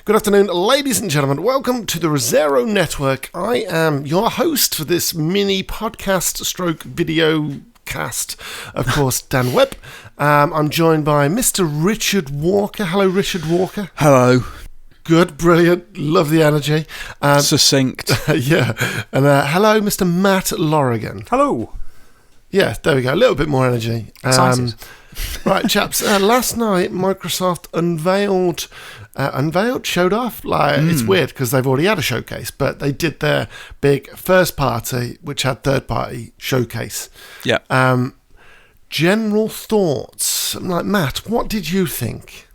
Good afternoon, ladies and gentlemen. Welcome to the Resero Network. I am your host for this mini podcast stroke video cast, of course, Dan Webb. I'm joined by Mr. Richard Walker. Hello, Richard Walker. Hello. Good, brilliant, love the energy. Succinct. Yeah. And hello, Mr. Matt Lorrigan. Hello. Yeah, there we go. A little bit more energy. Excited. Right, chaps. Last night, Microsoft showed off. It's weird because they've already had a showcase, but they did their big first party, which had third party showcase. Yeah. General thoughts. Matt, what did you think?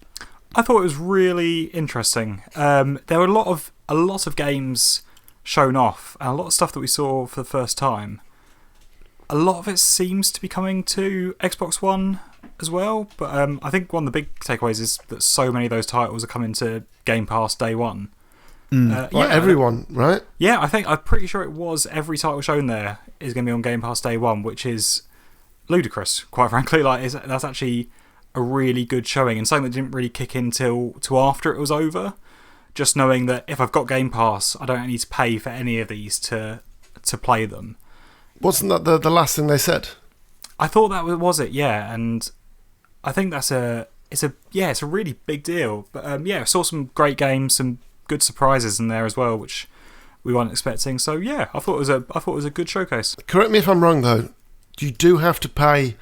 I thought it was really interesting. There were a lot of games shown off, and a lot of stuff that we saw for the first time. A lot of it seems to be coming to Xbox One as well, but I think one of the big takeaways is that so many of those titles are coming to Game Pass day one. Everyone, right? Yeah, I'm pretty sure it was every title shown there is going to be on Game Pass day one, which is ludicrous, quite frankly. That's actually a really good showing, and something that didn't really kick in till after it was over. Just knowing that if I've got Game Pass, I don't need to pay for any of these to play them. Wasn't that the last thing they said? I thought that was it, yeah, and I think it's a really big deal. But I saw some great games, some good surprises in there as well, which we weren't expecting. So yeah, I thought it was a good showcase. Correct me if I'm wrong though. You do have to pay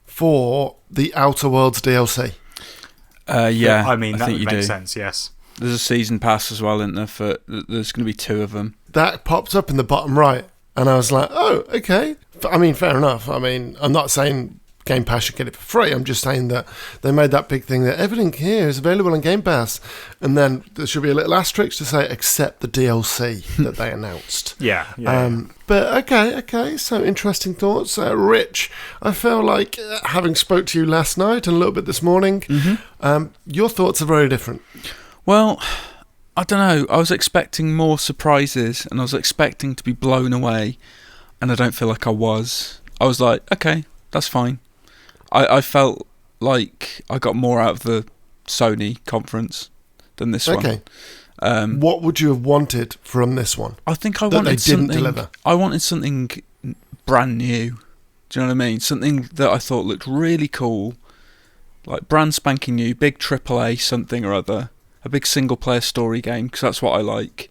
for the Outer Worlds DLC. Yeah, I mean, I that think would you make do. sense, yes. There's a season pass as well, isn't there? There's going to be 2 of them. That popped up in the bottom right, and I was like, oh, okay. I mean, fair enough. I mean, I'm not saying Game Pass should get it for free. I'm just saying that they made that big thing that everything here is available on Game Pass, and then there should be a little asterisk to say except the DLC that they announced. Yeah. But okay. So interesting thoughts, Rich. I feel like having spoke to you last night and a little bit this morning, your thoughts are very different. Well, I don't know. I was expecting more surprises, and I was expecting to be blown away, and I don't feel like I was. I was like, okay, that's fine. I felt like I got more out of the Sony conference than this one. Okay. What would you have wanted from this one? I think I that wanted they didn't something. Deliver? I wanted something brand new. Do you know what I mean? Something that I thought looked really cool, like brand spanking new, big AAA something or other, a big single player story game, because that's what I like.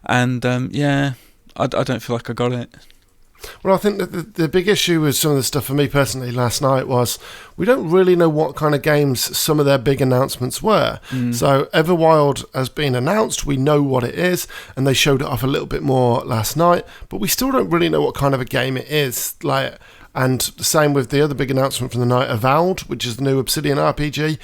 And I don't feel like I got it. Well, I think that the big issue with some of the stuff for me personally last night was we don't really know what kind of games some of their big announcements were. So Everwild has been announced, we know what it is, and they showed it off a little bit more last night, but we still don't really know what kind of a game it is. And the same with the other big announcement from the night, Avowed, which is the new Obsidian RPG.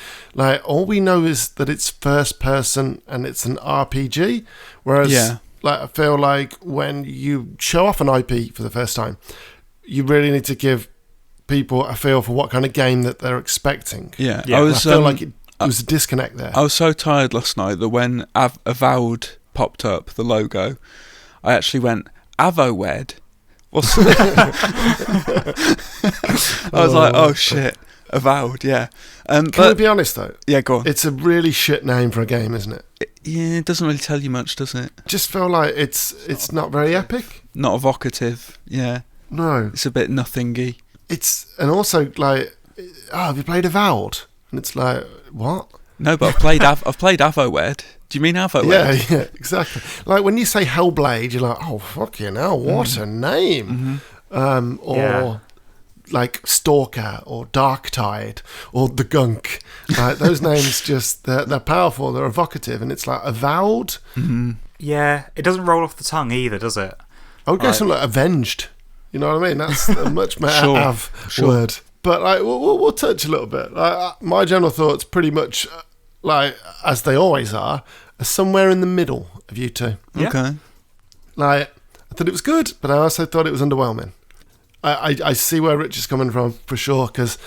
All we know is that it's first person and it's an RPG, whereas I feel like when you show off an IP for the first time, you really need to give people a feel for what kind of game that they're expecting. Yeah. I feel like it was a disconnect there. I was so tired last night that when Avowed popped up, the logo, I actually went, Avowed? What's I was like, oh shit, Avowed, yeah. Can we be honest though? Yeah, go on. It's a really shit name for a game, isn't it? It doesn't really tell you much, does it? Just feel like it's not very epic. Not evocative, yeah. No. It's a bit nothingy. And also have you played Avowed? And it's like, what? No, but I've played Avowed. Do you mean Avowed? Yeah, exactly. Like when you say Hellblade, you're like, oh fucking hell, what a name. Or like Stalker or Darktide or the Gunk. Those names just they're powerful, they're evocative, and it's like Avowed. Yeah, it doesn't roll off the tongue either, does it? I would go something like Avenged. You know what I mean? That's a much better word. But we'll touch a little bit. My general thoughts, pretty much as they always are somewhere in the middle of you two. Yeah. Okay. I thought it was good, but I also thought it was underwhelming. I see where Rich is coming from for sure, because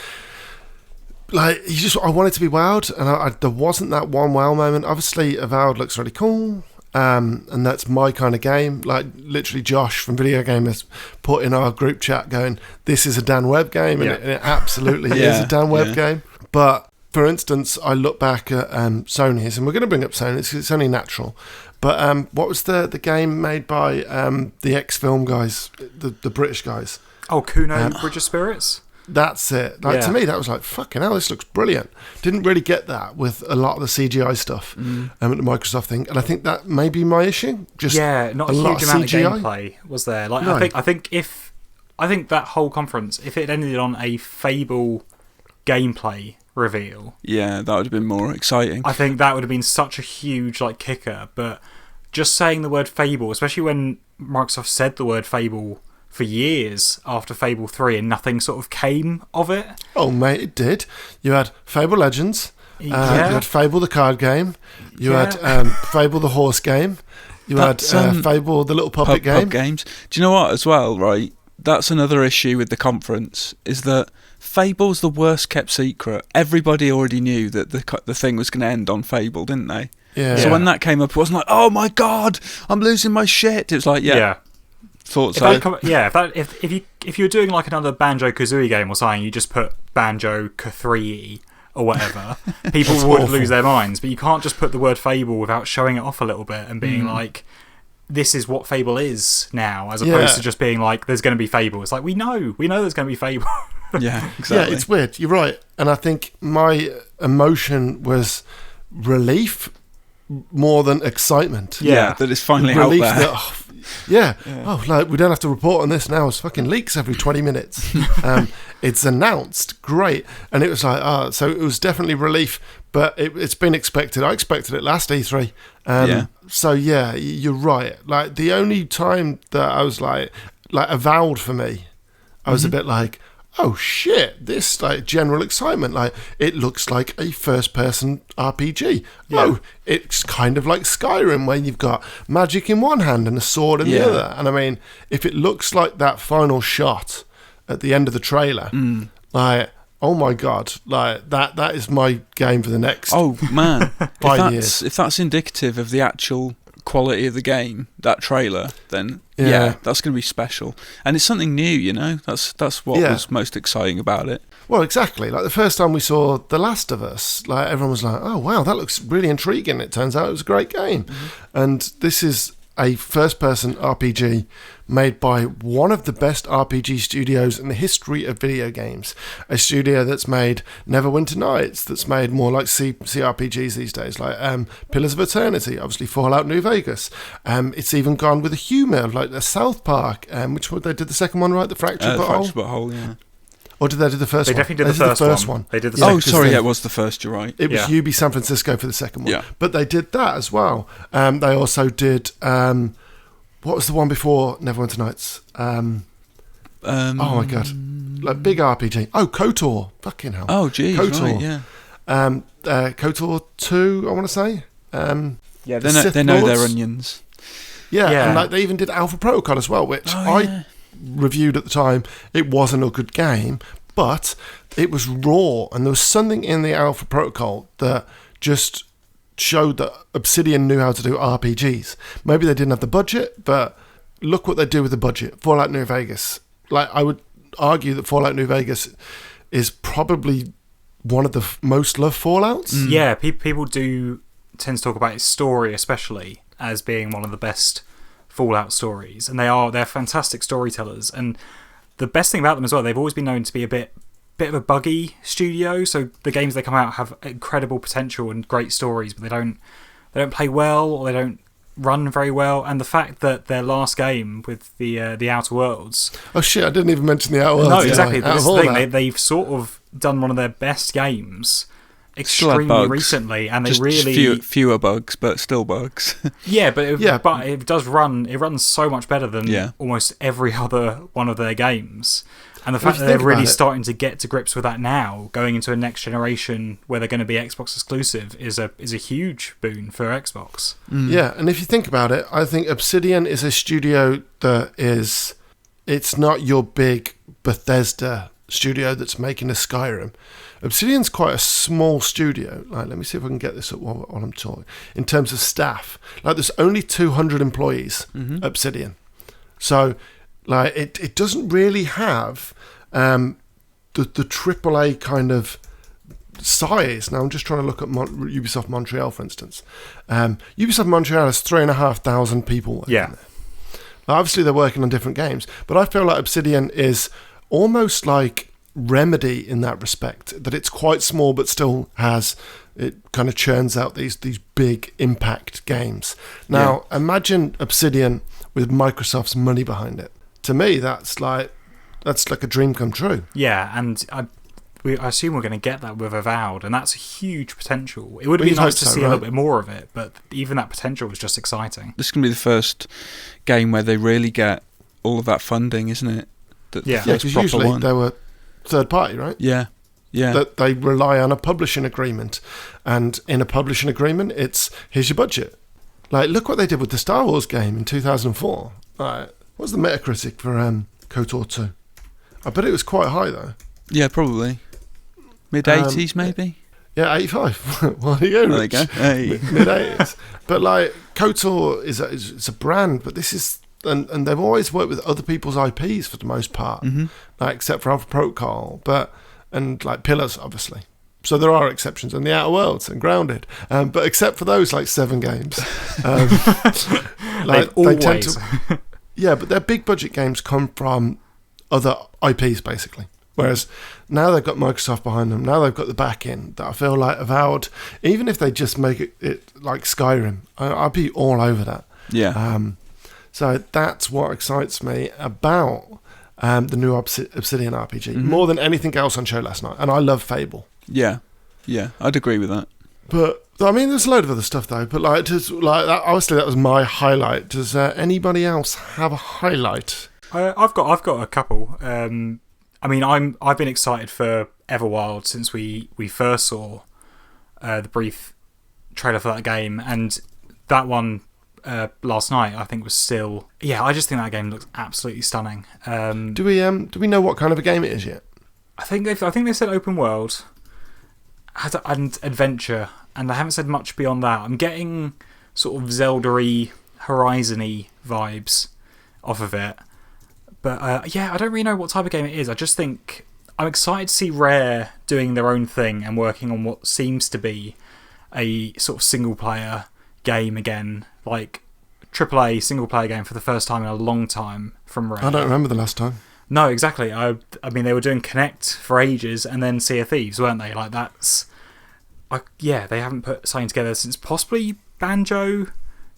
I wanted to be wowed, and there wasn't that one wow moment. Obviously, Avowed looks really cool. And that's my kind of game. Like, literally Josh from Video Gamers put in our group chat going, this is a Dan Webb game, and it absolutely is a Dan Webb game. But for instance, I look back at Sony's, and we're going to bring up Sony's, it's only natural. But what was the game made by the X-Film guys, the British guys? Oh, Kuno Bridge of Spirits? That's it. To me, that was like, fucking hell, this looks brilliant. Didn't really get that with a lot of the CGI stuff at the Microsoft thing, and I think that may be my issue. Just not a huge amount of gameplay was there. Like, no. I think that whole conference, if it ended on a Fable gameplay reveal, that would have been more exciting. I think that would have been such a huge kicker. But just saying the word Fable, especially when Microsoft said the word Fable for years after Fable 3 and nothing sort of came of it. Oh, mate, it did. You had Fable Legends, you had Fable the card game, you had Fable the horse game, you had Fable the little puppet game. Pub games. Do you know what, as well, right? That's another issue with the conference, is that Fable's the worst kept secret. Everybody already knew that the thing was going to end on Fable, didn't they? Yeah. So when that came up, it wasn't like, oh my God, I'm losing my shit. It was like, thought so. If you're doing another Banjo-Kazooie game or something, you just put Banjo-K3E or whatever, people would lose their minds. But you can't just put the word Fable without showing it off a little bit and being like, this is what Fable is now, as opposed to just being like, there's going to be Fable. It's like, we know there's going to be Fable. Yeah, exactly. Yeah, it's weird. You're right. And I think my emotion was relief more than excitement. Yeah, that it's finally relief out there. We don't have to report on this now. It's fucking leaks every 20 minutes. It's announced. Great. And it was like, so it was definitely relief, but it's been expected. I expected it last E3. So yeah, you're right. Like, the only time that I was like Avowed for me, I was a bit like, oh shit, this general excitement. Like, it looks like a first-person RPG. Yeah. Oh, it's kind of like Skyrim, where you've got magic in one hand and a sword in the other. And I mean, if it looks like that final shot at the end of the trailer, oh my God, that is my game for the next 5 years. If that's indicative of the actual quality of the game, that trailer, then that's going to be special, and it's something new. That's what was most exciting about it. Well, exactly. Like, the first time we saw The Last of Us, everyone was like, oh wow, that looks really intriguing. It turns out it was a great game. And this is a first-person RPG made by one of the best RPG studios in the history of video games. A studio that's made Neverwinter Nights, that's made more like CRPGs these days, like Pillars of Eternity, obviously Fallout New Vegas. It's even gone with a humour, like the South Park, which one they did the second one, right? The Fractured Butthole? Yeah. Or did they do the first one? They definitely did the first one. They did the second. Oh, sorry, it was the first, you're right. It was UB San Francisco for the second one. Yeah. But they did that as well. They also did... what was the one before Neverwinter Nights? Oh my God. Like, big RPG. Oh, KOTOR. Fucking hell. Oh, geez, KOTOR. Right, yeah. KOTOR 2, I want to say. They know their onions. Yeah, and they even did Alpha Protocol as well, which I reviewed at the time. It wasn't a good game, but it was raw, and there was something in the Alpha Protocol that just showed that Obsidian knew how to do RPGs. Maybe they didn't have the budget, but look what they do with the budget. Fallout New Vegas. Like, I would argue that Fallout New Vegas is probably one of the most loved Fallouts. Yeah, people do tend to talk about its story, especially, as being one of the best Fallout stories, and they're fantastic storytellers. And the best thing about them as well, they've always been known to be a bit of a buggy studio, so the games they come out have incredible potential and great stories, but they don't play well, or they don't run very well. And the fact that their last game with the Outer Worlds... Oh shit, I didn't even mention the Outer Worlds. No, exactly. This is the thing. They've sort of done one of their best games extremely recently, and they just really fewer bugs, but still bugs. But it does run. It runs so much better than almost every other one of their games. And the fact that they're really starting to get to grips with that now, going into a next generation where they're going to be Xbox exclusive, is a huge boon for Xbox. Yeah, and if you think about it, I think Obsidian is a studio that it's not your big Bethesda studio that's making a Skyrim. Obsidian's quite a small studio. Like, let me see if I can get this up while I'm talking. In terms of staff, like, there's only 200 employees at Obsidian. So, like, it doesn't really have the AAA kind of size. Now I'm just trying to look at Ubisoft Montreal, for instance. Ubisoft Montreal has 3,500 people working there. Now, obviously, they're working on different games, but I feel like Obsidian is almost like Remedy in that respect, that it's quite small but still it kind of churns out these big impact games. Now, imagine Obsidian with Microsoft's money behind it. To me, that's like a dream come true. Yeah, and I assume we're going to get that with Avowed, and that's a huge potential. It would be nice to see a little bit more of it, but even that potential was just exciting. This is going to be the first game where they really get all of that funding, isn't it? Because usually they were third party, right? Yeah. That they rely on a publishing agreement, and in a publishing agreement, it's here's your budget. Like, look what they did with the Star Wars game in 2004. What was the Metacritic for KOTOR 2? I bet it was quite high though. Yeah, probably mid-80s, maybe. Yeah, 85. Well, there you go. Hey. Mid-80s. But like KOTOR is a brand, but this is. And they've always worked with other people's IPs for the most part, like, except for Alpha Protocol, and like Pillars, obviously. So there are exceptions, and the Outer Worlds and Grounded, but except for those, like 7 games, like always. They tend to, but their big budget games come from other IPs basically. Whereas now they've got Microsoft behind them, now they've got the back end that I feel like Avowed, even if they just make it like Skyrim, I'd be all over that. Yeah. So that's what excites me about the new Obsidian RPG, more than anything else on show last night. And I love Fable. Yeah, I'd agree with that. But I mean, there's a load of other stuff though. But like, obviously, that was my highlight. Does anybody else have a highlight? I've got a couple. I mean, I've been excited for Everwild since we first saw the brief trailer for that game, and that one. Last night, I think was still. Yeah, I just think that game looks absolutely stunning. Do we know what kind of a game it is yet? I think they said open world and adventure, and they haven't said much beyond that. I'm getting sort of Zelda-y, Horizon-y vibes off of it, but I don't really know what type of game it is. I just think I'm excited to see Rare doing their own thing and working on what seems to be a sort of single-player game again, like AAA single-player game for the first time in a long time from Rare. I don't remember the last time. No, exactly. I mean, they were doing Connect for ages and then Sea of Thieves, weren't they? Like, they haven't put something together since possibly Banjo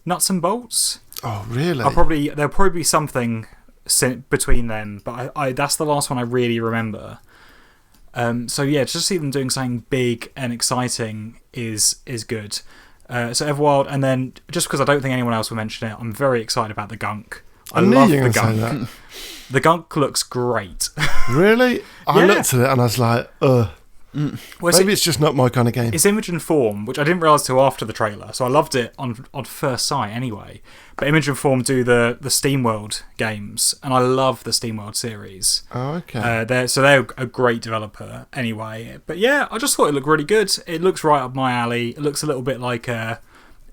Nuts and Bolts. Oh, really? There'll probably be something between them, but I that's the last one I really remember. So yeah, just to see them doing something big and exciting is good. So Everwild, and then just because I don't think anyone else will mention it, I'm very excited about the Gunk. I love the Gunk. The Gunk looks great. Really? I looked at it and I was like, ugh. Well, maybe it's just not my kind of game. It's Image and Form, which I didn't realise till after the trailer, so I loved it on first sight anyway. But Image and Form do the SteamWorld games, and I love the SteamWorld series. Oh, okay. They're a great developer anyway. But yeah, I just thought it looked really good. It looks right up my alley. It looks a little bit like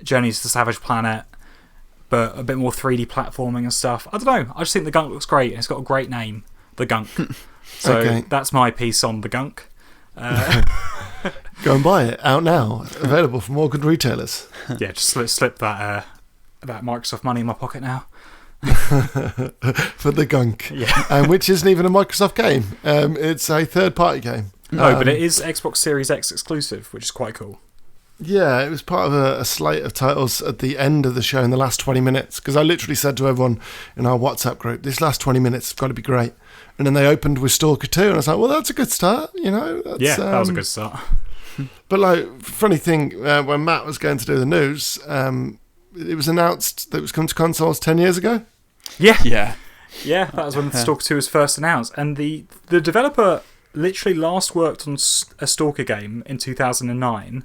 Journeys to the Savage Planet, but a bit more 3D platforming and stuff. I don't know. I just think the Gunk looks great, and it's got a great name, the Gunk. So that's my piece on the Gunk. Go and buy it, out now, available from all good retailers. Yeah, just slip that Microsoft money in my pocket now. For the Gunk, which isn't even a Microsoft game. It's a third-party game. No, but it is Xbox Series X exclusive, which is quite cool. Yeah, it was part of a slate of titles at the end of the show in the last 20 minutes, because I literally said to everyone in our WhatsApp group, this last 20 minutes have got to be great. And then they opened with Stalker 2, and I was like, well, that's a good start, you know? That was a good start. But, like, funny thing, when Matt was going to do the news, it was announced that it was coming to consoles 10 years ago. Yeah, that was when Stalker 2 was first announced. And the developer literally last worked on a Stalker game in 2009,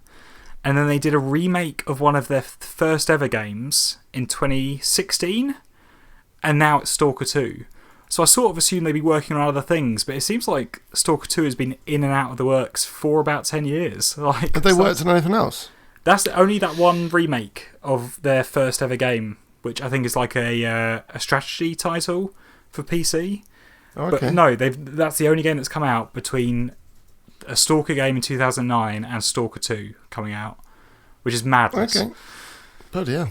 and then they did a remake of one of their first ever games in 2016, and now it's Stalker 2. So I sort of assumed they'd be working on other things, but it seems like Stalker 2 has been in and out of the works for about 10 years. Like, have they worked on anything else? That's only that one remake of their first ever game, which I think is like a strategy title for PC. Okay. But no, that's the only game that's come out between a Stalker game in 2009 and Stalker 2 coming out, which is madness. Okay. But yeah,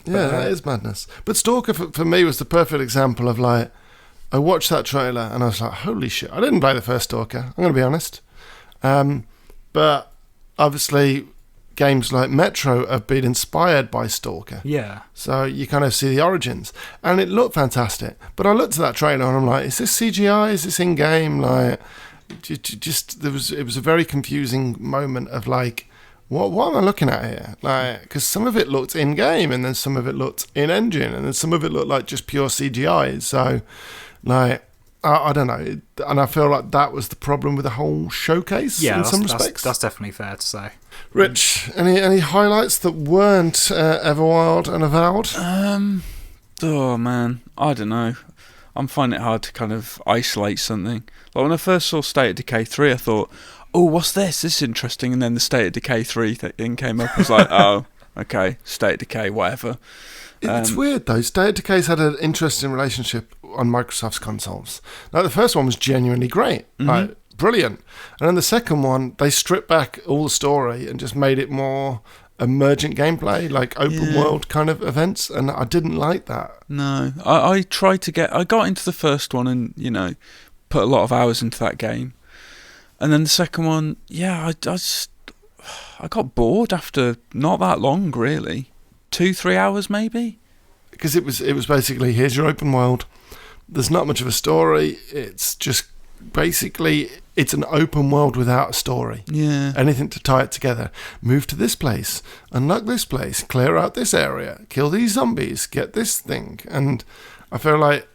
that is madness. But Stalker for me was the perfect example of like, I watched that trailer and I was like, holy shit! I didn't play the first Stalker. I'm going to be honest, but obviously games like Metro have been inspired by Stalker. Yeah. So you kind of see the origins, and it looked fantastic. But I looked at that trailer and I'm like, is this CGI? Is this in game? Like, just it was a very confusing moment of like, what am I looking at here? Like, because some of it looked in game, and then some of it looked in engine, and then some of it looked like just pure CGI. So, like, I don't know, and I feel like that was the problem with the whole showcase in some respects. That's definitely fair to say. Rich, any highlights that weren't Everwild and Avowed? Oh man, I don't know. I'm finding it hard to kind of isolate something. Like when I first saw State of Decay 3, I thought, oh, what's this? This is interesting. And then the State of Decay 3 thing came up. I was like, oh, okay, State of Decay, whatever. It's weird though. State of Decay's had an interesting relationship on Microsoft's consoles. Like the first one was genuinely great, like brilliant, and then the second one they stripped back all the story and just made it more emergent gameplay, like open world kind of events, and I didn't like that. No, I tried to I got into the first one and put a lot of hours into that game, and then the second one, I got bored after not that long, really. 2-3 hours maybe, because it was basically, here's your open world. There's not much of a story. It's just basically it's an open world without a story. Yeah. Anything to tie it together. Move to this place, unlock this place, clear out this area, kill these zombies, get this thing. And I feel like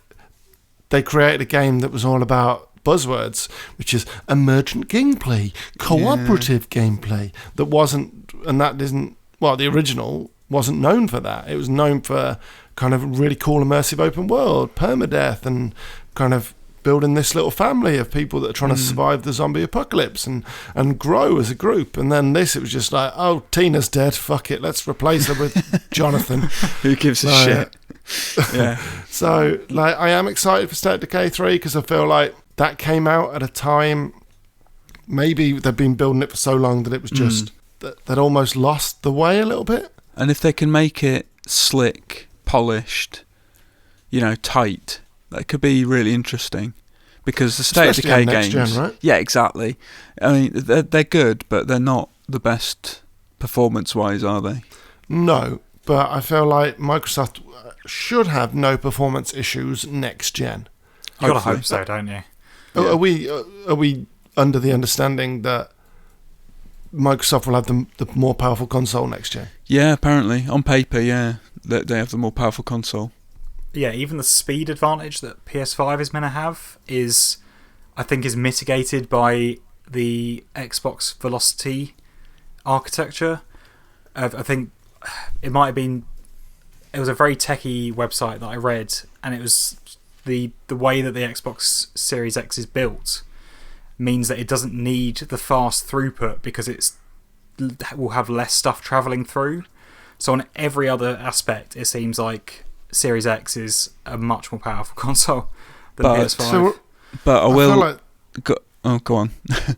they created a game that was all about buzzwords, which is emergent gameplay, cooperative gameplay. That wasn't, and that isn't, well, the original wasn't known for that. It was known for kind of really cool immersive open world, permadeath, and kind of building this little family of people that are trying to survive the zombie apocalypse and grow as a group. And then it was just like, oh, Tina's dead, fuck it, let's replace her with Jonathan. Who gives a shit? Yeah. So, like, I am excited for State of Decay 3 because I feel like that came out at a time, maybe they've been building it for so long that it was just, that almost lost the way a little bit. And if they can make it slick, polished, tight, that could be really interesting. Because the State of Decay games, gen, right? Yeah, exactly. I mean, they're good, but they're not the best performance-wise, are they? No, but I feel like Microsoft should have no performance issues next gen. You gotta hope so, don't you? Yeah. Are we under the understanding that Microsoft will have the more powerful console next gen? Yeah, apparently. On paper, yeah. They have the more powerful console. Yeah, even the speed advantage that PS5 is meant to have is mitigated by the Xbox Velocity architecture. I think it might have been... It was a very techie website that I read, and it was the way that the Xbox Series X is built means that it doesn't need the fast throughput because it will have less stuff travelling through. So on every other aspect, it seems like Series X is a much more powerful console than PS5. But I will... go on.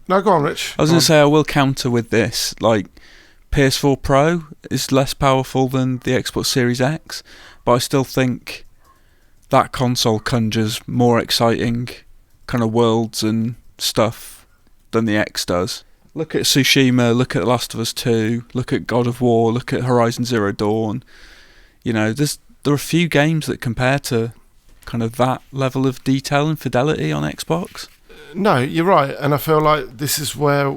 No, go on, Rich. I was going to say, I will counter with this. Like, PS4 Pro is less powerful than the Xbox Series X, but I still think that console conjures more exciting kind of worlds and stuff than the X does. Look at Tsushima, look at The Last of Us 2, look at God of War, look at Horizon Zero Dawn. There are a few games that compare to kind of that level of detail and fidelity on Xbox. No, you're right, and I feel like this is where,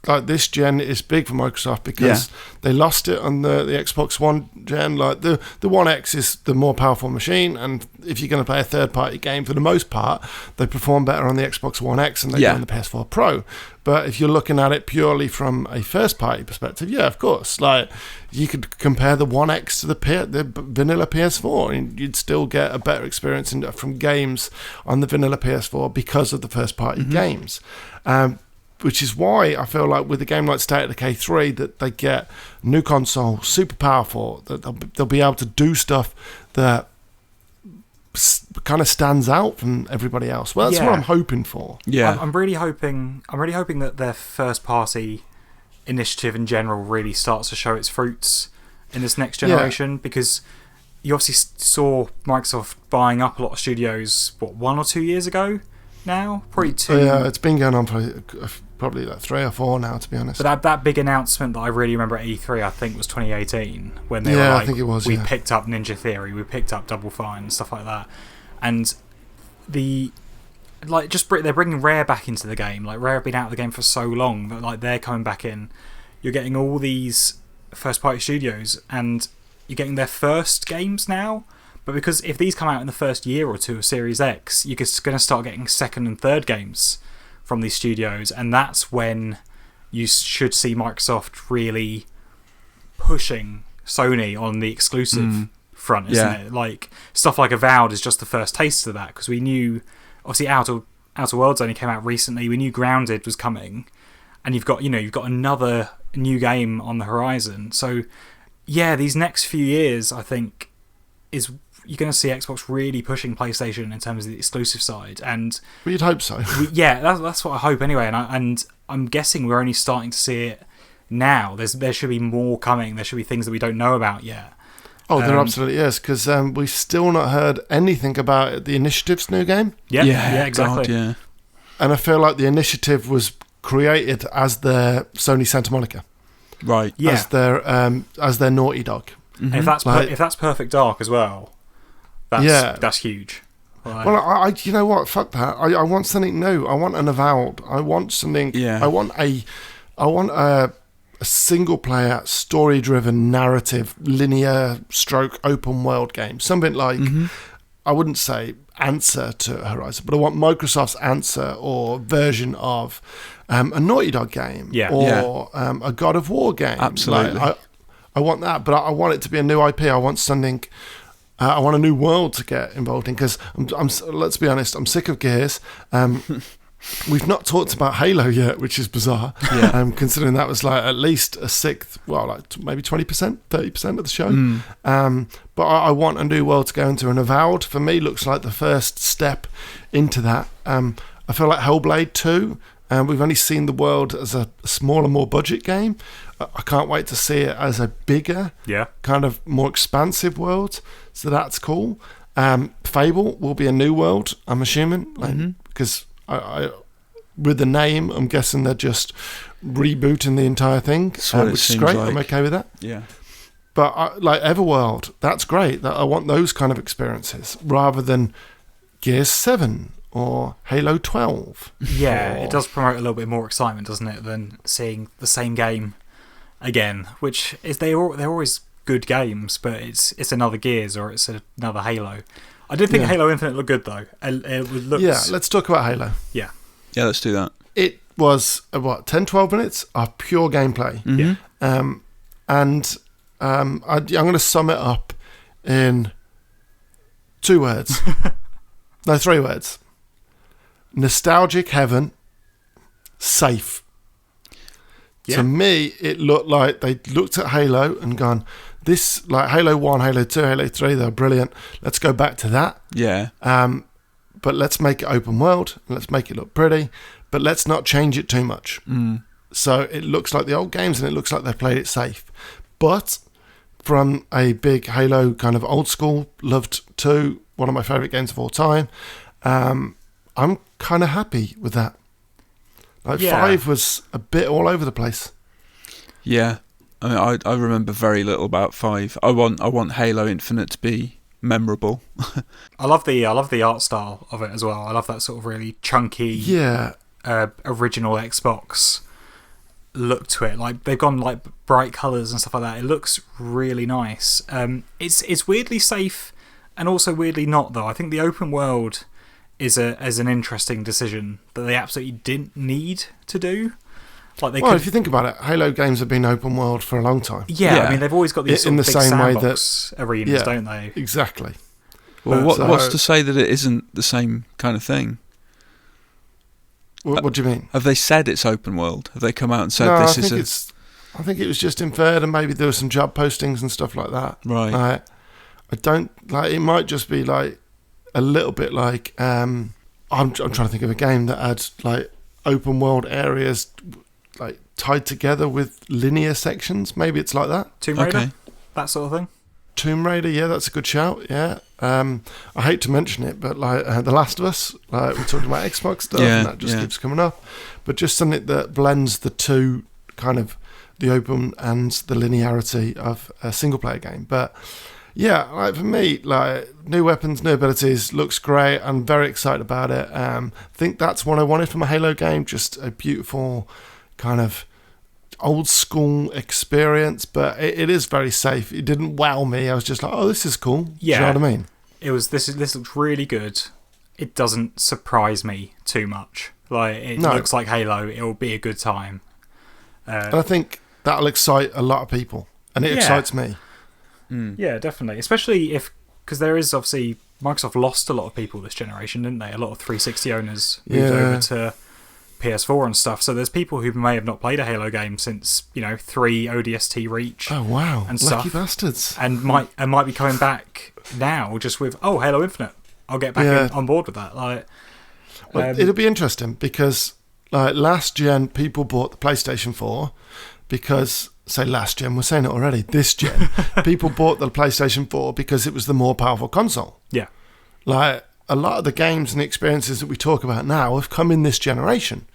like, this gen is big for Microsoft because they lost it on the Xbox One gen. Like the One X is the more powerful machine, and if you're going to play a third-party game, for the most part, they perform better on the Xbox One X than they do on the PS4 Pro. But if you're looking at it purely from a first-party perspective, yeah, of course. Like, you could compare the One X to the vanilla PS4, and you'd still get a better experience from games on the vanilla PS4 because of the first-party games. Which is why I feel like with a game like State of Decay 3 that they get new console, super powerful, that they'll be able to do stuff that kind of stands out from everybody else. Well, that's what I'm hoping for. Yeah, I'm really hoping that their first party initiative in general really starts to show its fruits in this next generation, because you obviously saw Microsoft buying up a lot of studios 1 or 2 years ago now, probably 2. Yeah, it's been going on for probably like 3 or 4 now, to be honest. But that big announcement that I really remember at E3, I think was 2018, when they were like, I think it was, we picked up Ninja Theory, we picked up Double Fine and stuff like that, and they're bringing Rare back into the game. Like, Rare have been out of the game for so long that like they're coming back in. You're getting all these first party studios, and you're getting their first games now. But because if these come out in the first year or two of Series X, you're just going to start getting second and third games from these studios, and that's when you should see Microsoft really pushing Sony on the exclusive front, isn't it? Like, stuff like Avowed is just the first taste of that, because we knew, obviously, Outer Worlds only came out recently. We knew Grounded was coming, and you've got another new game on the horizon. So, yeah, these next few years, I think, you're going to see Xbox really pushing PlayStation in terms of the exclusive side, and we'd hope so. That's what I hope anyway. And I'm guessing we're only starting to see it now. There should be more coming. There should be things that we don't know about yet. Oh, there absolutely is, because we've still not heard anything about the Initiative's new game. Yeah, exactly. God, yeah. And I feel like the Initiative was created as their Sony Santa Monica, right? Yeah, as their Naughty Dog. Mm-hmm. If that's Perfect Dark as well, that's huge. Like, well, I you know what? Fuck that. I want something new. I want an Avowed. I want something. Yeah. I want a single player, story driven, narrative, linear stroke open world game. Something like, I wouldn't say answer to Horizon, but I want Microsoft's answer or version of a Naughty Dog game, or a God of War game. Absolutely. Like, I want that, but I want it to be a new IP. I want something. I want a new world to get involved in, because let's be honest, I'm sick of Gears. We've not talked about Halo yet, which is bizarre. Yeah. Considering that was like at least a sixth, like maybe 20%, 30% of the show. But I want a new world to go into, and Avowed for me looks like the first step into that. I feel like Hellblade 2. We've only seen the world as a smaller, more budget game. I can't wait to see it as a bigger, kind of more expansive world. So that's cool. Fable will be a new world, I'm assuming, because I with the name, I'm guessing they're just rebooting the entire thing, which is great. Like. I'm okay with that. Yeah. But like Everwild, that's great. I want those kind of experiences rather than Gears 7 or Halo 12. Yeah, it does promote a little bit more excitement, doesn't it, than seeing the same game again, which is they're always good games, but it's another Gears or it's another Halo. I did think Halo Infinite looked good, though. Let's talk about Halo. Yeah, let's do that. It was 10-12 minutes of pure gameplay. Mm-hmm. I'm going to sum it up in 2 words. No, 3 words. Nostalgic heaven, safe. Yeah. To me, it looked like they looked at Halo and gone, this, like Halo 1, Halo 2, Halo 3, they're brilliant. Let's go back to that. Yeah. But let's make it open world. Let's make it look pretty. But let's not change it too much. So it looks like the old games, and it looks like they've played it safe. But from a big Halo kind of old school, loved 2, one of my favourite games of all time, I'm kind of happy with that. Like 5 was a bit all over the place. Yeah. I mean, I remember very little about 5. I want Halo Infinite to be memorable. I love the art style of it as well. I love that sort of really chunky, original Xbox look to it. Like they've gone like bright colours and stuff like that. It looks really nice. It's weirdly safe and also weirdly not, though. I think the open world is an interesting decision that they absolutely didn't need to do. Like if you think about it, Halo games have been open world for a long time. Yeah, I mean, they've always got these in the big same way sandbox arenas, don't they? Exactly. Well, what's to say that it isn't the same kind of thing? What do you mean? Have they said it's open world? Have they come out and said this is I think it was just inferred, and maybe there were some job postings and stuff like that. Right. I don't like. It might just be like a little bit like I'm trying to think of a game that had like open world areas like tied together with linear sections. Maybe it's like that. Tomb Raider, that sort of thing. Tomb Raider, yeah, that's a good shout. Yeah, I hate to mention it, but like The Last of Us, like we're talking about Xbox stuff, and that just keeps coming up. But just something that blends the two, kind of the open and the linearity of a single player game. But yeah, like for me, like new weapons, new abilities, looks great. I'm very excited about it. Think that's what I wanted from a Halo game, just a beautiful kind of old school experience, but it is very safe. It didn't wow me. I was just like, oh, this is cool. Yeah. Do you know what I mean? It was this looks really good. It doesn't surprise me too much. Like it looks like Halo. It will be a good time. And I think that'll excite a lot of people, and it excites me. Yeah, definitely. Especially because there is obviously Microsoft lost a lot of people this generation, didn't they? A lot of 360 owners moved over to PS4 and stuff. So there's people who may have not played a Halo game since 3 ODST Reach. Oh wow, and lucky stuff, bastards! And might be coming back now just with Halo Infinite. I'll get back on board with that. Like, it'll be interesting because like last gen people bought the PlayStation 4 because. Say last gen, we're saying it already. This gen, people bought the PlayStation 4 because it was the more powerful console. Yeah, like a lot of the games and experiences that we talk about now have come in this generation.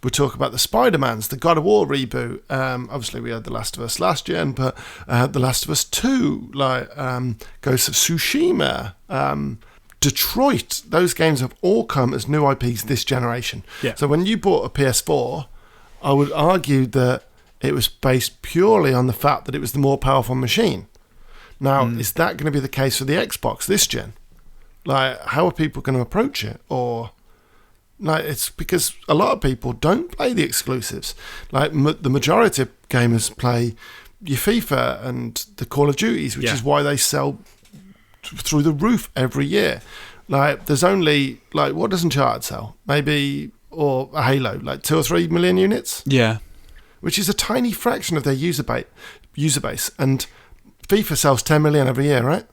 We talk about the Spider-Mans, the God of War reboot. Obviously, we had The Last of Us last gen, but The Last of Us 2, like Ghost of Tsushima, Detroit. Those games have all come as new IPs this generation. Yeah. So when you bought a PS4, I would argue that it was based purely on the fact that it was the more powerful machine. Now, is that going to be the case for the Xbox this gen? Like, how are people going to approach it? Or, like, it's because a lot of people don't play the exclusives. Like, the majority of gamers play your FIFA and the Call of Duties, which is why they sell through the roof every year. Like, there's only, like, what does Uncharted sell? Maybe, or a Halo, like 2 or 3 million units? Yeah. Which is a tiny fraction of their user base. And FIFA sells 10 million every year, right?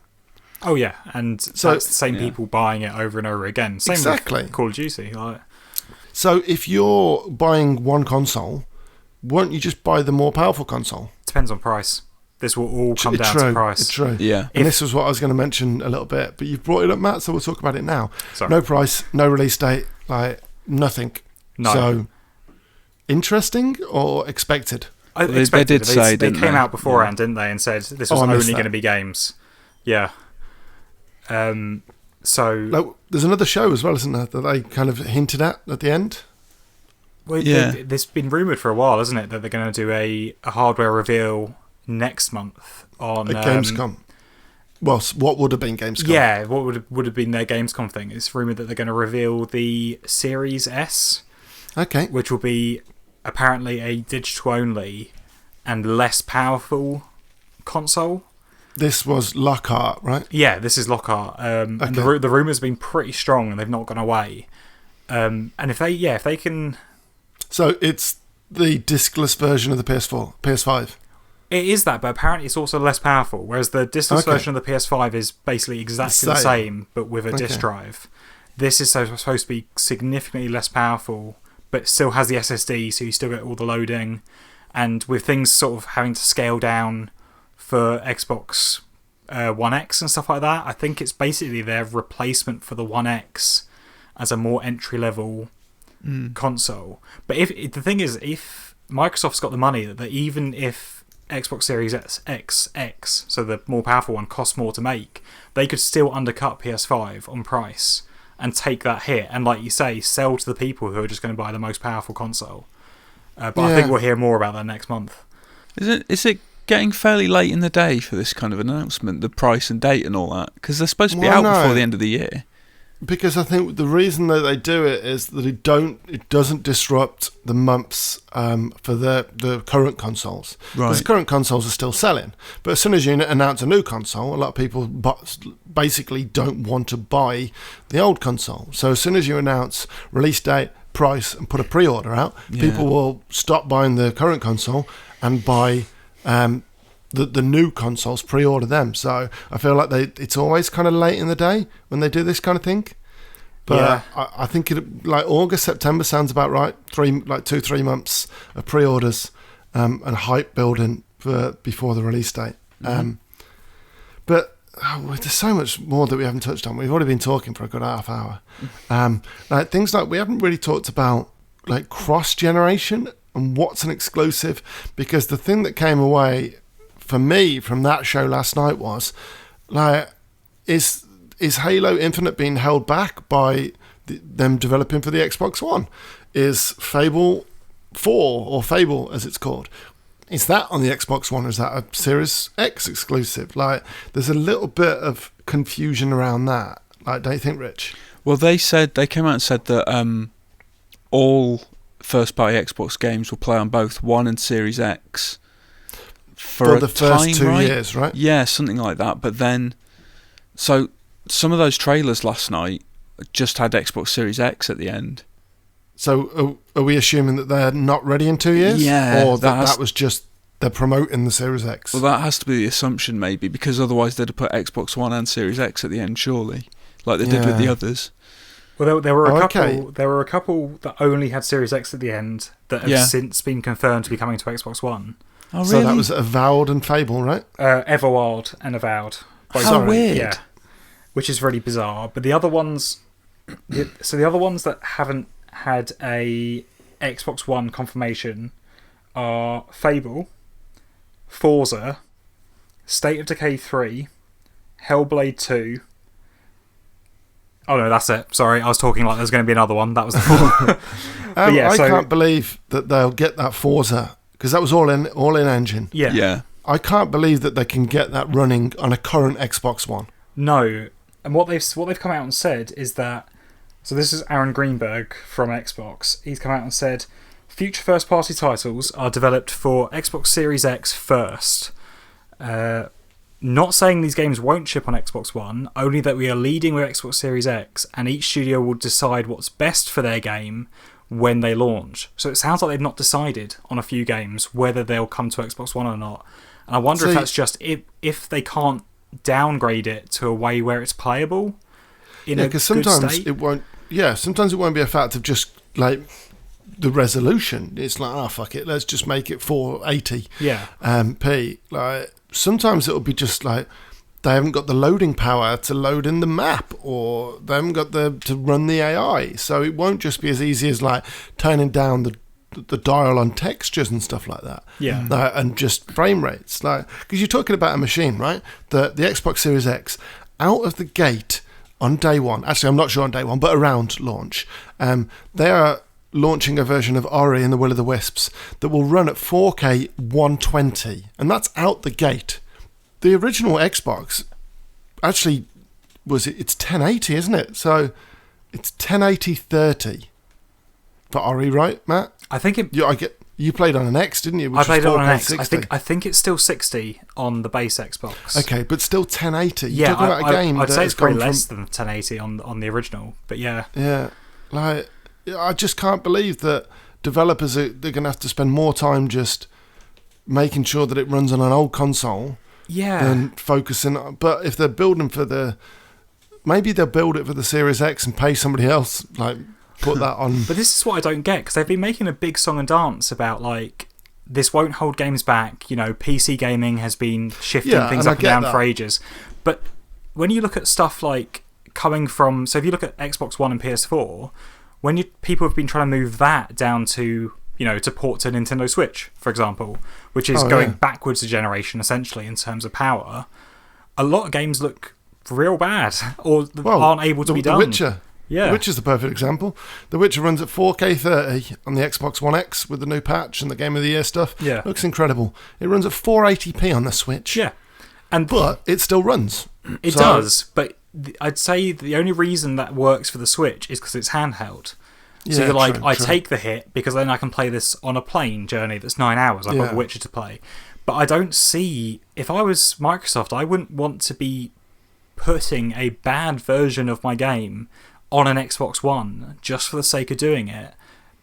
Oh, yeah. And so that's the same people buying it over and over again. Same with Call of Duty. Like. So if you're buying one console, won't you just buy the more powerful console? Depends on price. This will all come down to price. It's true. Yeah. And this was what I was going to mention a little bit, but you've brought it up, Matt, so we'll talk about it now. Sorry. No price, no release date, like nothing. No. So... interesting or expected? They did say, they didn't came they? out beforehand, didn't they, and said this was only going to be games. Yeah. So like, there's another show as well, isn't there, that they kind of hinted at the end? Well, there's been rumoured for a while, isn't it, that they're going to do a hardware reveal next month on Gamescom. Well, what would have been Gamescom? Yeah, what would have been their Gamescom thing. It's rumoured that they're going to reveal the Series S. Okay. Which will be apparently a digital-only and less powerful console. This was Lockhart, right? Yeah, this is Lockhart. And the rumours have been pretty strong and they've not gone away. And if they can... So it's the discless version of the PS5? It is that, but apparently it's also less powerful, whereas the discless version of the PS5 is basically exactly the same, but with a disk drive. This is supposed to be significantly less powerful, but still has the SSD, so you still get all the loading. And with things sort of having to scale down for Xbox One X and stuff like that, I think it's basically their replacement for the One X as a more entry-level console. But the thing is, if Microsoft's got the money, that even if Xbox Series X, so the more powerful one, costs more to make, they could still undercut PS5 on price and take that hit, and like you say, sell to the people who are just going to buy the most powerful console. But I think we'll hear more about that next month. Is it getting fairly late in the day for this kind of announcement, the price and date and all that? Because they're supposed to be out before the end of the year. Because I think the reason that they do it is that it doesn't disrupt the months for the current consoles. Right. Because current consoles are still selling. But as soon as you announce a new console, a lot of people basically don't want to buy the old console. So as soon as you announce release date, price, and put a pre-order out, people will stop buying the current console and buy the new consoles, pre-order them. So I feel like it's always kind of late in the day when they do this kind of thing. But I think like August, September sounds about right. 2-3 months of pre-orders and hype building before the release date. But there's so much more that we haven't touched on. We've already been talking for a good half hour. Like things like we haven't really talked about like cross-generation and what's an exclusive, because the thing that came away for me from that show last night was like, is Halo Infinite being held back by them developing for the Xbox One? Is Fable 4, or Fable as it's called, is that on the Xbox One, or is that a Series X exclusive? Like, there's a little bit of confusion around that. Like, don't you think, Rich? Well, they came out and said that all first-party Xbox games will play on both One and Series X for the first 2 years, right? Yeah, something like that. But then, so some of those trailers last night just had Xbox Series X at the end. So are we assuming that they're not ready in 2 years? Yeah. Or that was just they're promoting the Series X? Well, that has to be the assumption, maybe, because otherwise they'd have put Xbox One and Series X at the end, surely, like they did with the others. Well, there were a couple. There were a couple that only had Series X at the end that have since been confirmed to be coming to Xbox One. Oh, really? So that was Avowed and Fable, right? Everwild and Avowed. How weird! Yeah, which is really bizarre. But the other ones, the other ones that haven't had a Xbox One confirmation are Fable, Forza, State of Decay 3, Hellblade 2. Oh no, that's it. Sorry, I was talking like there's going to be another one. That was the four. I can't believe that they'll get that Forza, because that was all in engine. Yeah. I can't believe that they can get that running on a current Xbox One. No, and what they've come out and said is that. So this is Aaron Greenberg from Xbox. He's come out and said, future first-party titles are developed for Xbox Series X first. Not saying these games won't ship on Xbox One, only that we are leading with Xbox Series X, and each studio will decide what's best for their game when they launch. So it sounds like they've not decided on a few games whether they'll come to Xbox One or not. And I wonder if that's just if they can't downgrade it to a way where it's playable in a good state. It won't. Yeah, sometimes it won't be a fact of just like the resolution. It's like, fuck it, let's just make it 480 p. Like, sometimes it'll be just like they haven't got the loading power to load in the map, or they haven't got to run the AI. So it won't just be as easy as like turning down the dial on textures and stuff like that. Yeah. And just frame rates. Like, because you're talking about a machine, right? The Xbox Series X, out of the gate on day one, actually I'm not sure on day one, but around launch, they are launching a version of Ori and the Will of the Wisps that will run at 4K 120, and that's out the gate. The original Xbox actually it's 1080, isn't it? So it's 1080 30 for Ori, right, Matt? I think you played on an X, didn't you? I played it on an X. 60. I think it's still 60 on the base Xbox. Okay, but still 1080. Yeah, talking about a game I'd say it's probably gone less than 1080 on the original, but yeah. Yeah, like, I just can't believe that developers they're going to have to spend more time just making sure that it runs on an old console than focusing on. But if they're building maybe they'll build it for the Series X and pay somebody else, like, put that on. But this is what I don't get, because they've been making a big song and dance about, like, this won't hold games back. You know, PC gaming has been shifting things up and down for ages. But when you look at stuff like coming from... So if you look at Xbox One and PS4, when people have been trying to move that down to, to port to Nintendo Switch, for example, which is going backwards a generation, essentially, in terms of power, a lot of games look real bad or aren't able to be done. The Witcher. Yeah. The Witcher's the perfect example. The Witcher runs at 4K 30 on the Xbox One X with the new patch and the Game of the Year stuff. Yeah. Looks incredible. It runs at 480p on the Switch. Yeah. But it still runs. It does, but I'd say the only reason that works for the Switch is because it's handheld. So you're like, I take the hit because then I can play this on a plane journey that's 9 hours. I've got The Witcher to play. But I don't see... If I was Microsoft, I wouldn't want to be putting a bad version of my game on an Xbox One just for the sake of doing it,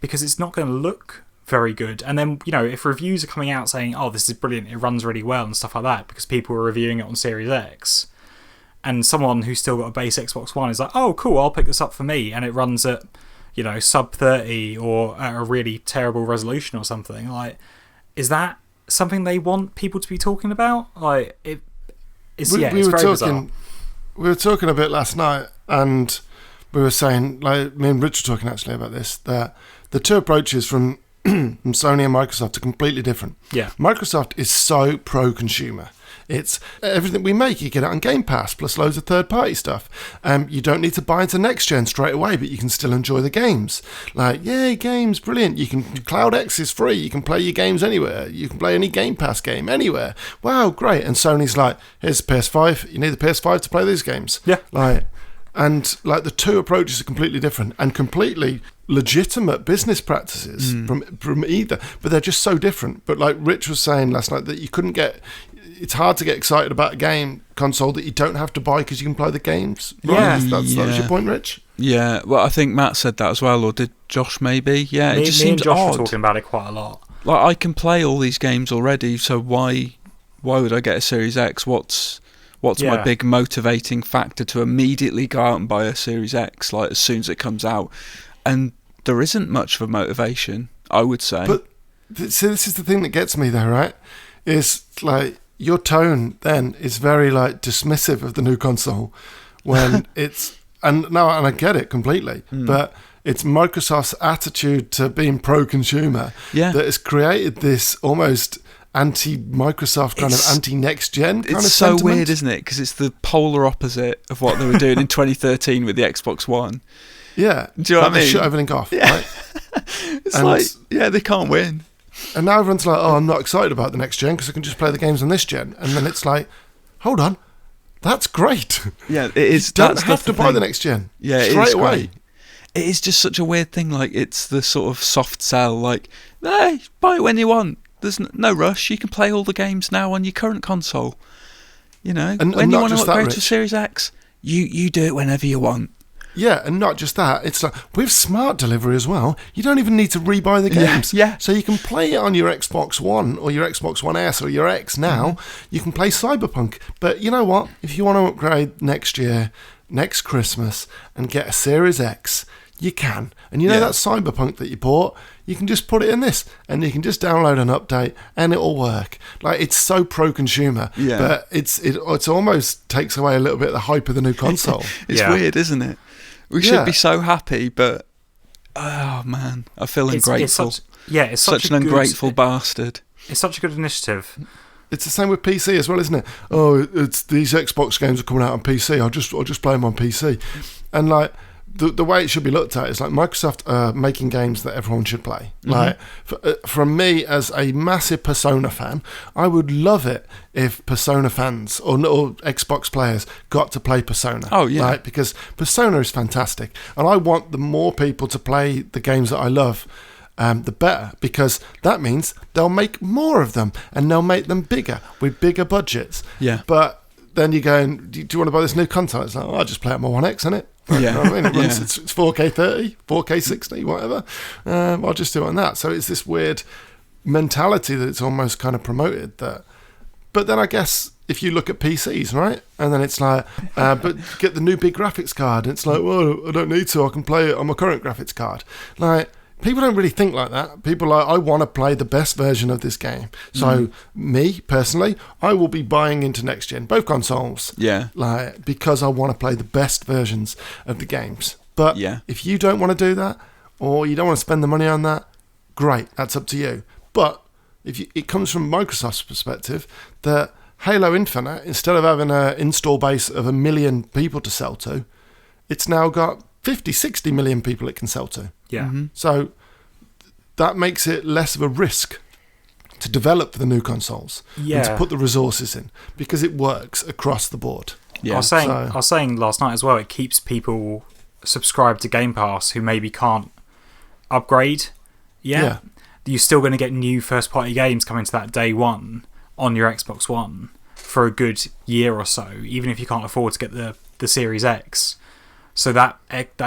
because it's not going to look very good. And then, if reviews are coming out saying, oh, this is brilliant, it runs really well and stuff like that, because people are reviewing it on Series X, and someone who's still got a base Xbox One is like, oh, cool, I'll pick this up for me, and it runs at, sub 30 or at a really terrible resolution or something. Like, is that something they want people to be talking about? Like, it's very bizarre. We were talking a bit last night, and we were saying, like, me and Rich were talking actually about this, that the two approaches from Sony and Microsoft are completely different. Yeah. Microsoft is so pro-consumer. It's everything we make, you get it on Game Pass, plus loads of third-party stuff. You don't need to buy into next gen straight away, but you can still enjoy the games. Like, yay, games, brilliant. Cloud X is free. You can play your games anywhere. You can play any Game Pass game anywhere. Wow, great. And Sony's like, here's the PS5. You need the PS5 to play these games. Yeah. And the two approaches are completely different and completely legitimate business practices from either, but they're just so different. But like Rich was saying last night, that it's hard to get excited about a game console that you don't have to buy because you can play the games. Right? Yeah. That was your point, Rich? Yeah, well, I think Matt said that as well, or did Josh maybe? Yeah, it just me seems and Josh odd. were talking about it quite a lot. Like, I can play all these games already, so why would I get a Series X? What's my big motivating factor to immediately go out and buy a Series X, like, as soon as it comes out? And there isn't much of a motivation, I would say. But see, this is the thing that gets me though, right? Is like your tone then is very like dismissive of the new console when and I get it completely, but it's Microsoft's attitude to being pro-consumer that has created this almost anti-Microsoft kind of anti-next-gen kind of It's so sentiment. weird, isn't it? Because it's the polar opposite of what they were doing in 2013 with the Xbox One. Yeah. Do you know what I mean? They shut everything off, Yeah. right? It's they can't win. And now everyone's like, oh, I'm not excited about the next gen because I can just play the games on this gen. And then it's like, hold on, that's great. Yeah, it is. You don't have to buy the next gen. Yeah, it straight is away. great. It is just such a weird thing. Like, it's the sort of soft sell. Like, hey, buy it when you want. There's no rush. You can play all the games now on your current console. And when you want to upgrade to Series X, you do it whenever you want. Yeah, and not just that. It's like with smart delivery as well. You don't even need to rebuy the games. Yeah. So you can play it on your Xbox One or your Xbox One S or your X now. You can play Cyberpunk. But you know what? If you want to upgrade next year, next Christmas, and get a Series X, you can. And that Cyberpunk that you bought, you can just put it in this, and you can just download an update, and it'll work. Like, it's so pro-consumer, but it almost takes away a little bit of the hype of the new console. It's weird, isn't it? We should be so happy, but oh man, I feel ungrateful. It's such an ungrateful bastard. It's such a good initiative. It's the same with PC as well, isn't it? Oh, it's these Xbox games are coming out on PC. I'll just play them on PC, and like. The way it should be looked at is like Microsoft are making games that everyone should play. Like, from me as a massive Persona fan, I would love it if Persona fans or Xbox players got to play Persona. Oh yeah, right? Because Persona is fantastic, and I want the more people to play the games that I love, the better, because that means they'll make more of them and they'll make them bigger with bigger budgets. Yeah, but then you're going, do you want to buy this new console? It's like, I'll just play it on my One X, innit? Yeah. You know what I mean? It runs, it's 4K 30, 4K 60, whatever. I'll just do it on that. So it's this weird mentality that it's almost kind of promoted. But then I guess if you look at PCs, right? And then it's like, but get the new big graphics card. And it's like, well, I don't need to. I can play it on my current graphics card. Like, people don't really think like that. People are like, I want to play the best version of this game. So me, personally, I will be buying into next gen, both consoles. Yeah. Like, because I want to play the best versions of the games. But if you don't want to do that, or you don't want to spend the money on that, great, that's up to you. But it comes from Microsoft's perspective that Halo Infinite, instead of having an install base of 1 million people to sell to, it's now got 50, 60 million people it can sell to. Yeah. So that makes it less of a risk to develop the new consoles and to put the resources in, because it works across the board. Yeah. I was saying last night as well, it keeps people subscribed to Game Pass who maybe can't upgrade yet. You're still going to get new first-party games coming to that day one on your Xbox One for a good year or so, even if you can't afford to get the Series X. So that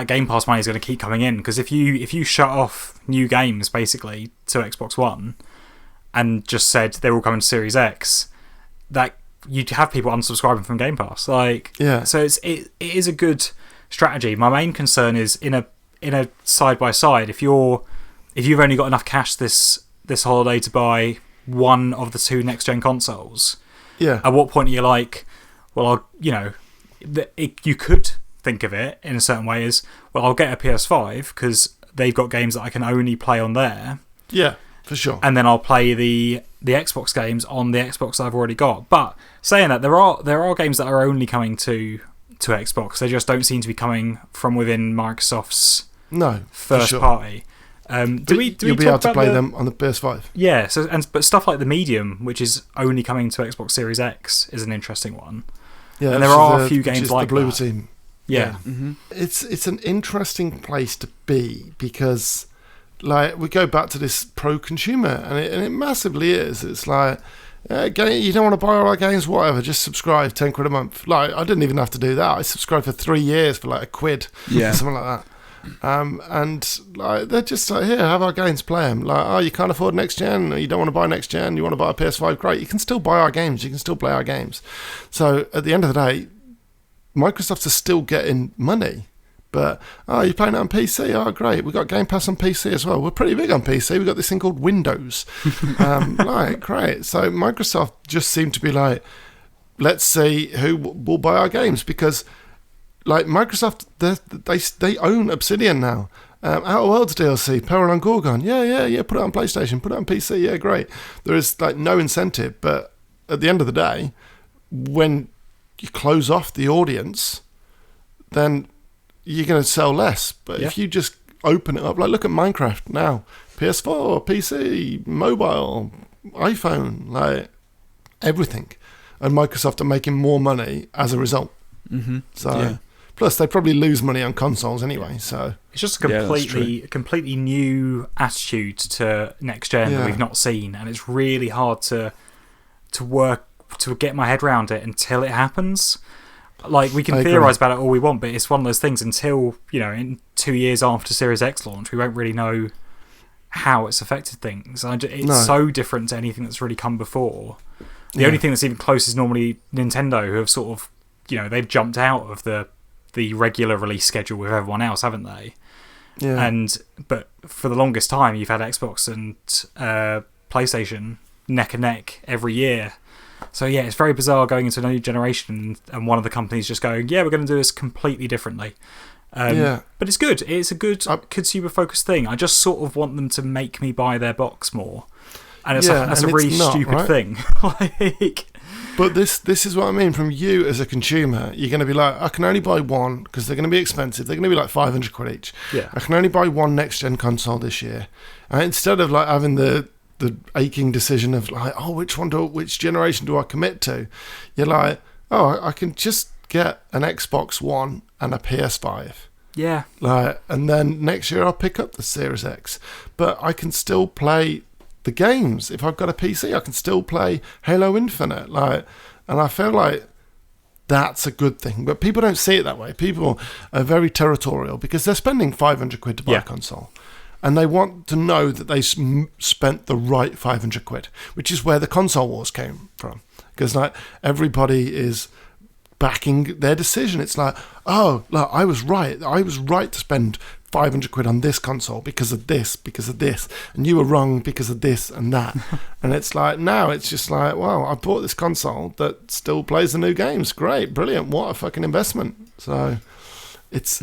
Game Pass money is going to keep coming in, because if you shut off new games basically to Xbox One and just said they're all coming to Series X, that you'd have people unsubscribing from Game Pass. Like, Yeah. So it is a good strategy. My main concern is in a side by side. If you've only got enough cash this holiday to buy one of the two next gen consoles, Yeah. at what point are you like, well, you could think of it in a certain way as, well, I'll get a PS5 because they've got games that I can only play on there. Yeah, for sure. And then I'll play the Xbox games on the Xbox that I've already got. But saying that, there are games that are only coming to Xbox. They just don't seem to be coming from within Microsoft's first party. You'll be able to play them on the PS5. Yeah. But stuff like the Medium, which is only coming to Xbox Series X, is an interesting one. Yeah, and there are a few games like the Blue that. Team. Yeah. Mm-hmm. It's an interesting place to be because, like, we go back to this pro-consumer, and it massively is. It's like, you don't want to buy all our games, whatever, just subscribe, £10 a month. Like, I didn't even have to do that. I subscribed for 3 years for like £1, Yeah. something like that. And like they're just like, here, have our games, play them. Like, oh, you can't afford next gen, or you don't want to buy next gen, you want to buy a PS5, great. You can still buy our games, you can still play our games. So at the end of the day, Microsoft is still getting money. But, you're playing it on PC? Oh, great. We've got Game Pass on PC as well. We're pretty big on PC. We've got this thing called Windows. Like, great. So Microsoft just seemed to be like, let's see who will buy our games. Because, like, Microsoft, they own Obsidian now. Outer Worlds DLC, Peril on Gorgon. Yeah. Put it on PlayStation. Put it on PC. Yeah, great. There is, like, no incentive. But at the end of the day, when you close off the audience, then you're going to sell less. But if you just open it up, like, look at Minecraft now, PS4, PC, mobile, iPhone, like everything, and Microsoft are making more money as a result. Mm-hmm. So plus they probably lose money on consoles anyway, so it's just a completely new attitude to next gen that we've not seen, and it's really hard to get my head around it until it happens. Like, we can theorise about it all we want, but it's one of those things until, in 2 years after Series X launch, we won't really know how it's affected things. It's so different to anything that's really come before. The only thing that's even close is normally Nintendo, who have sort of, they've jumped out of the regular release schedule with everyone else, haven't they? Yeah. But for the longest time, you've had Xbox and PlayStation neck and neck every year. So yeah, it's very bizarre going into a new generation and one of the companies just going, we're going to do this completely differently. But it's good. It's a good consumer-focused thing. I just sort of want them to make me buy their box more. And that's a really stupid thing. But this is what I mean. From you as a consumer, you're going to be like, I can only buy one because they're going to be expensive. They're going to be like £500 each. Yeah. I can only buy one next-gen console this year. And instead of like having the aching decision of like, which generation do I commit to? You're like, I can just get an Xbox One and a PS5. Yeah. Like, and then next year I'll pick up the Series X. But I can still play the games. If I've got a PC, I can still play Halo Infinite. Like, and I feel like that's a good thing. But people don't see it that way. People are very territorial because they're spending £500 to buy a console. And they want to know that they spent the right £500, which is where the console wars came from. Because like everybody is backing their decision. It's like, look, I was right. I was right to spend £500 on this console because of this, and you were wrong because of this and that. And it's like, now it's just like, well, I bought this console that still plays the new games. Great, brilliant. What a fucking investment. So it's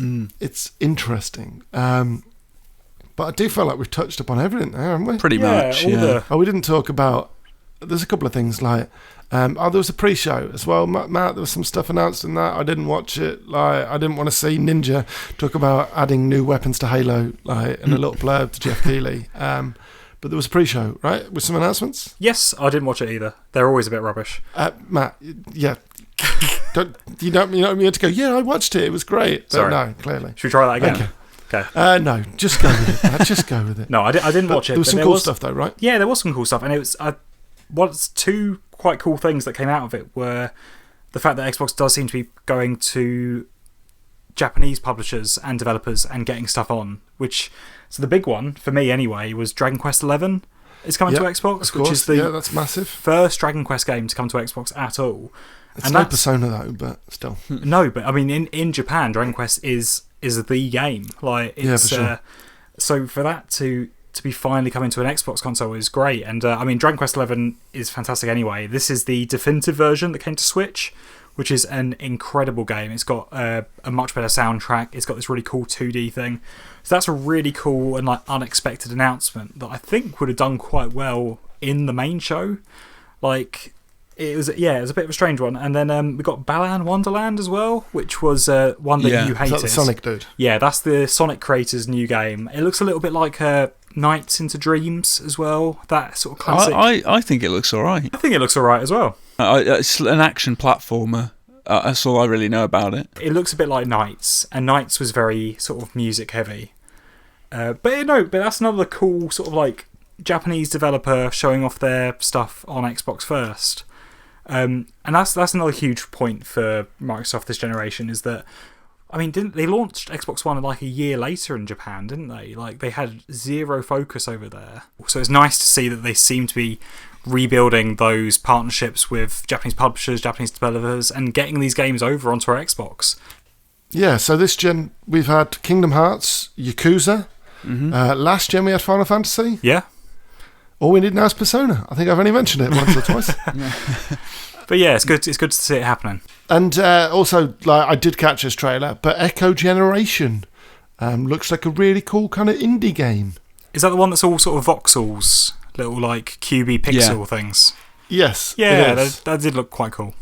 interesting. But I do feel like we've touched upon everything there, haven't we? Pretty much, yeah. We didn't talk about... There's a couple of things like... there was a pre-show as well, Matt. There was some stuff announced in that. I didn't watch it. Like, I didn't want to see Ninja talk about adding new weapons to Halo, like, in a little blurb to Jeff Keighley. But there was a pre-show, right, with some announcements? Yes, I didn't watch it either. They're always a bit rubbish. Matt, yeah. you don't mean to go, I watched it. It was great. But sorry. No, clearly. Should we try that again? Okay. No, just go with it. Just go with it. No, I didn't watch it. There was some cool stuff, though, right? Yeah, there was some cool stuff, and it was two quite cool things that came out of it were the fact that Xbox does seem to be going to Japanese publishers and developers and getting stuff on. So the big one for me anyway was Dragon Quest XI is coming to Xbox, which is the that's massive. first Dragon Quest game to come to Xbox at all. It's no Persona though, but still. No, but I mean, in Japan, Dragon Quest is the game. Like, it's, for sure. So for that to be finally coming to an Xbox console is great. And I mean, Dragon Quest XI is fantastic anyway. This is the definitive version that came to Switch, which is an incredible game. It's got a much better soundtrack. It's got this really cool 2D thing. So that's a really cool and like unexpected announcement that I think would have done quite well in the main show. Like, it was a bit of a strange one. And then we got Balan Wonderland as well, which was one that you hated. Is that the Sonic dude? Yeah, that's the Sonic creators' new game. It looks a little bit like Nights into Dreams as well. That sort of classic. I think it looks alright. I think it looks alright as well. It's an action platformer. That's all I really know about it. It looks a bit like Nights, and Nights was very sort of music heavy. But that's another cool sort of like Japanese developer showing off their stuff on Xbox first. And that's another huge point for Microsoft this generation is that, I mean, didn't they launched Xbox One like a year later in Japan, didn't they? Like, they had zero focus over there. So it's nice to see that they seem to be rebuilding those partnerships with Japanese publishers, Japanese developers, and getting these games over onto our Xbox. Yeah, so this gen we've had Kingdom Hearts, Yakuza. Last gen we had Final Fantasy. Yeah. All we need now is Persona. I think I've only mentioned it once or twice. But yeah, it's good to see it happening. And also, like, I did catch this trailer, but Echo Generation looks like a really cool kind of indie game. Is that the one that's all sort of voxels, little like QB pixel things? Yes. Yeah, that did look quite cool.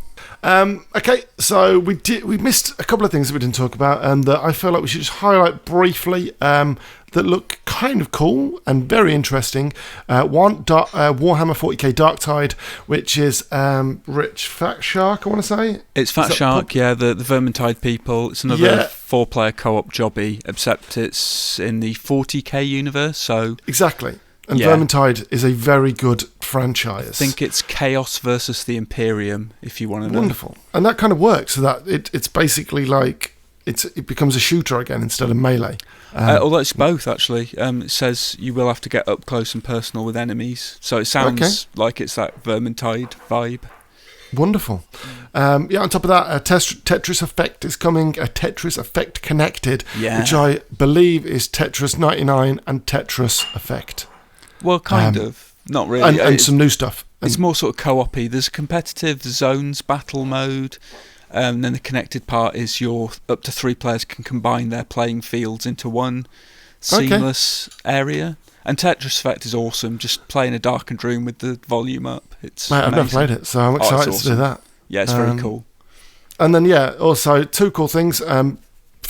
Okay, so we missed a couple of things that we didn't talk about, and that I feel like we should just highlight briefly. That look kind of cool and very interesting. One, Warhammer 40k Darktide, which is Rich Fat Shark, I want to say. It's Fat Shark, the Vermintide people. It's another 4-player co-op jobby, except it's in the 40k universe. So exactly. And Vermintide is a very good franchise. I think it's Chaos versus the Imperium, if you want to know. Wonderful. And that kind of works, so that it's basically like it becomes a shooter again instead of melee. Although it's both, actually. It says you will have to get up close and personal with enemies. So it sounds like it's that Vermintide vibe. Wonderful. On top of that, a Tetris Effect is coming, a Tetris Effect Connected, which I believe is Tetris 99 and Tetris Effect. Well, kind of. Not really. And some new stuff. It's more sort of co-op-y. There's a competitive zones battle mode. Then the connected part is up to 3 players can combine their playing fields into one seamless area. And Tetris Effect is awesome. Just play in a darkened room with the volume up. It's amazing. I've never played it, so I'm excited to do that. Yeah, it's very cool. And then, also 2 cool things.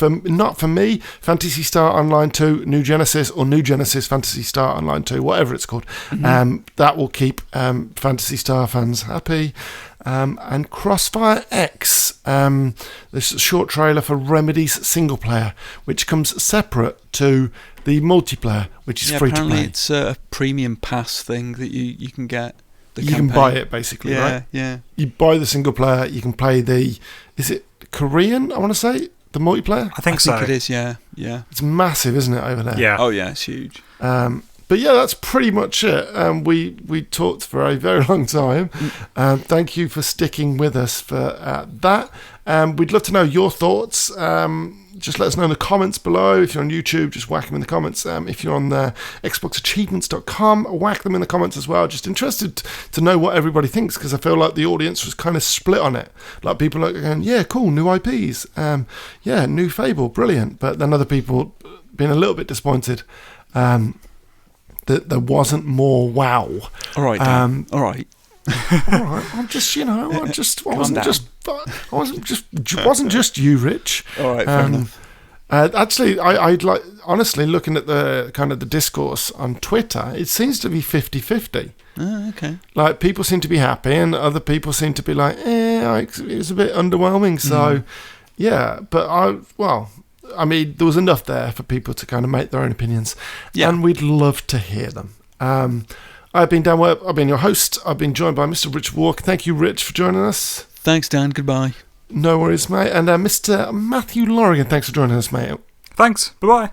Not for me, Phantasy Star Online 2 New Genesis or New Genesis Phantasy Star Online 2, whatever it's called. That will keep Phantasy Star fans happy. And Crossfire X, this short trailer for Remedy's single player, which comes separate to the multiplayer, which is free to play. Apparently it's a premium pass thing that you can get. You can buy it basically, right? Yeah. You buy the single player, you can play is it Korean, I want to say? The multiplayer? I think so. It is, yeah. It's massive, isn't it, over there? Yeah. Oh, yeah, it's huge. But yeah, that's pretty much it. We talked for a very long time. Thank you for sticking with us for that. We'd love to know your thoughts. Just let us know in the comments below. If you're on YouTube, just whack them in the comments. If you're on xboxachievements.com, whack them in the comments as well. Just interested to know what everybody thinks, because I feel like the audience was kind of split on it. Like, people are going, yeah, cool, new IPs. New Fable, brilliant. But then other people being a little bit disappointed that there wasn't more WoW. All right, Dan. All right. All right. Wasn't just you, Rich. All right, fair enough. Actually, I'd like, honestly, looking at the kind of the discourse on Twitter, it seems to be 50-50. Oh, okay. Like, people seem to be happy, and other people seem to be like, it was a bit underwhelming. So, but I mean, there was enough there for people to kind of make their own opinions, and we'd love to hear them. I've been Dan Webb. I've been your host. I've been joined by Mr. Rich Walker. Thank you, Rich, for joining us. Thanks, Dan. Goodbye. No worries, mate. And Mr. Matthew Lorrigan, thanks for joining us, mate. Thanks. Bye-bye.